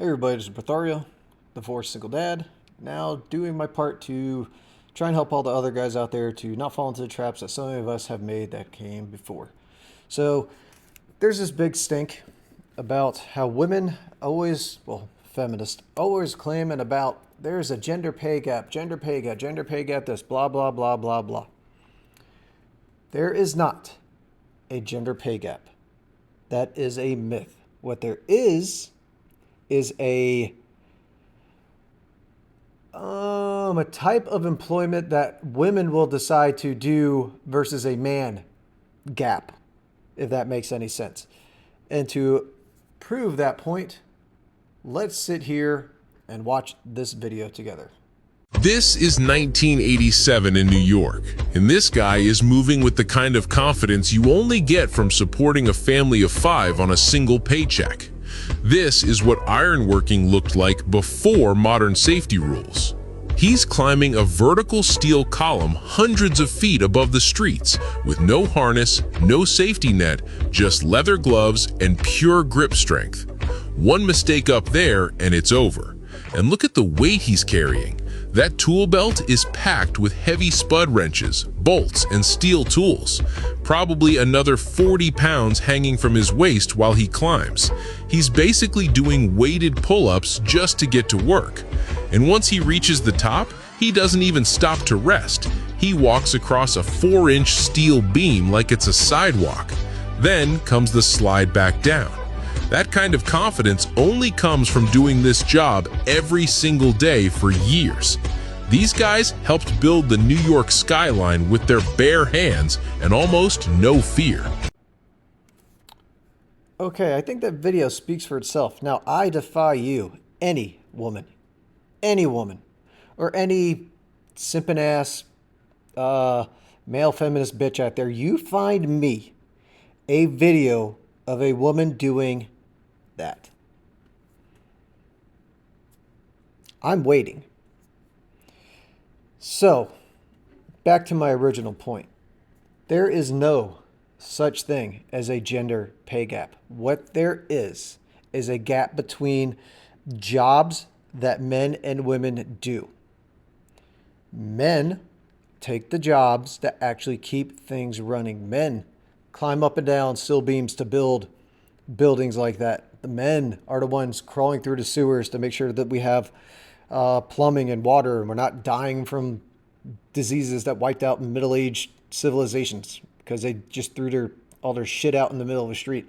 Hey everybody, this is Brothario, the divorced single dad. Now doing my part to try and help all the other guys out there to not fall into the traps that some of us have made that came before. So there's this big stink about how women always, well, feminists, always claiming about there's a gender pay gap, gender pay gap, gender pay gap, this, blah, blah, blah, blah, blah. There is not a gender pay gap. That is a myth. What there is a type of employment that women will decide to do versus a man gap, if that makes any sense. And to prove that point, let's sit here and watch this video together. This is 1987 in New York, and this guy is moving with the kind of confidence you only get from supporting a family of 5 on a single paycheck. This is what ironworking looked like before modern safety rules. He's climbing a vertical steel column hundreds of feet above the streets with no harness, no safety net, just leather gloves and pure grip strength. One mistake up there and it's over. And look at the weight he's carrying. That tool belt is packed with heavy spud wrenches, bolts, and steel tools. Probably another 40 pounds hanging from his waist while he climbs. He's basically doing weighted pull-ups just to get to work. And once he reaches the top, he doesn't even stop to rest. He walks across a 4-inch steel beam like it's a sidewalk. Then comes the slide back down. That kind of confidence only comes from doing this job every single day for years. These guys helped build the New York skyline with their bare hands and almost no fear. Okay, I think that video speaks for itself. Now, I defy you, any woman, or any simping ass male feminist bitch out there, you find me a video of a woman doing that. I'm waiting. So, back to my original point. There is no such thing as a gender pay gap. What there is a gap between jobs that men and women do. Men take the jobs that actually keep things running. Men climb up and down steel beams to build buildings like that. The men are the ones crawling through the sewers to make sure that we have plumbing and water and we're not dying from diseases that wiped out middle-aged civilizations because they just threw all their shit out in the middle of the street.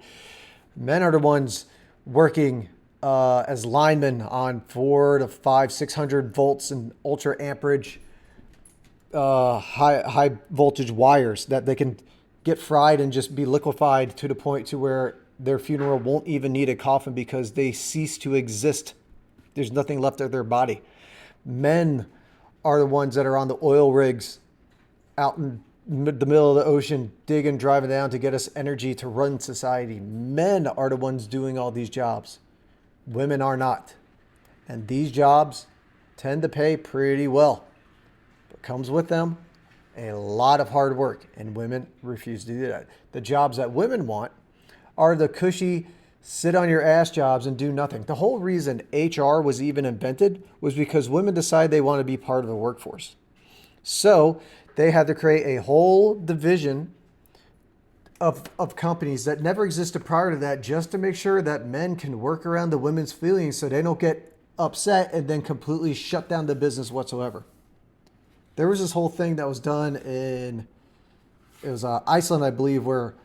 Men are the ones working as linemen on 400 to 500, 600 volts and ultra amperage high voltage wires that they can get fried and just be liquefied to the point to where their funeral won't even need a coffin because they cease to exist. There's nothing left of their body. Men are the ones that are on the oil rigs out in the middle of the ocean, digging, driving down to get us energy to run society. Men are the ones doing all these jobs. Women are not. And these jobs tend to pay pretty well. What comes with them? A lot of hard work, and women refuse to do that. The jobs that women want are the cushy, sit on your ass jobs and do nothing. The whole reason HR was even invented was because women decide they want to be part of the workforce. So they had to create a whole division of companies that never existed prior to that just to make sure that men can work around the women's feelings so they don't get upset and then completely shut down the business whatsoever. There was this whole thing that was done in, it was Iceland, I believe, where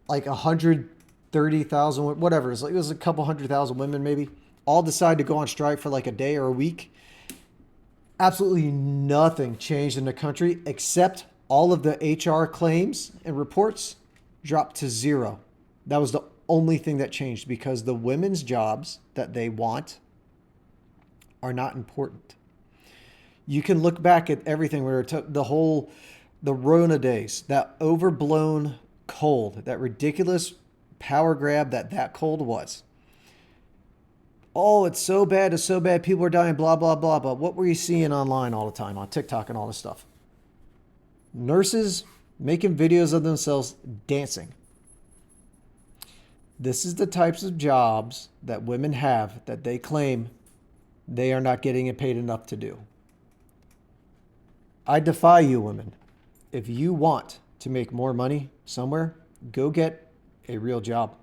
like 130,000, whatever, it was a couple 100,000 women maybe, all decide to go on strike for like a day or a week. Absolutely nothing changed in the country except all of the HR claims and reports dropped to 0. That was the only thing that changed because the women's jobs that they want are not important. You can look back at everything where it took the Rona days, that overblown cold, that ridiculous power grab that cold was. Oh, it's so bad, people are dying, blah, blah, blah. But what were you seeing online all the time, on TikTok and all this stuff? Nurses making videos of themselves dancing. This is the types of jobs that women have that they claim they are not getting paid enough to do. I defy you, women. If you want to make more money somewhere, go get a real job.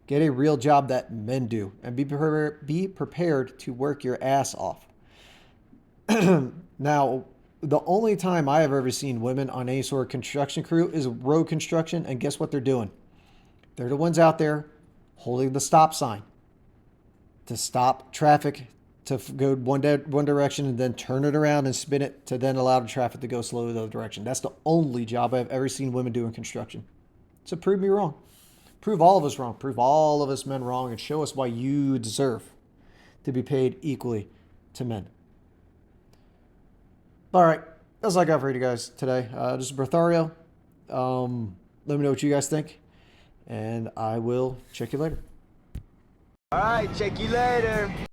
Get a real job that men do, and be prepared to work your ass off. Now, the only time I have ever seen women on any sort of construction crew is road construction, and guess what they're doing? They're the ones out there holding the stop sign to stop traffic to go one direction and then turn it around and spin it to then allow the traffic to go slowly the other direction. That's the only job I've ever seen women do in construction. So prove me wrong. Prove all of us wrong. Prove all of us men wrong and show us why you deserve to be paid equally to men. All right. That's all I got for you guys today. This is Brothario. Let me know what you guys think, and I will check you later. All right, check you later.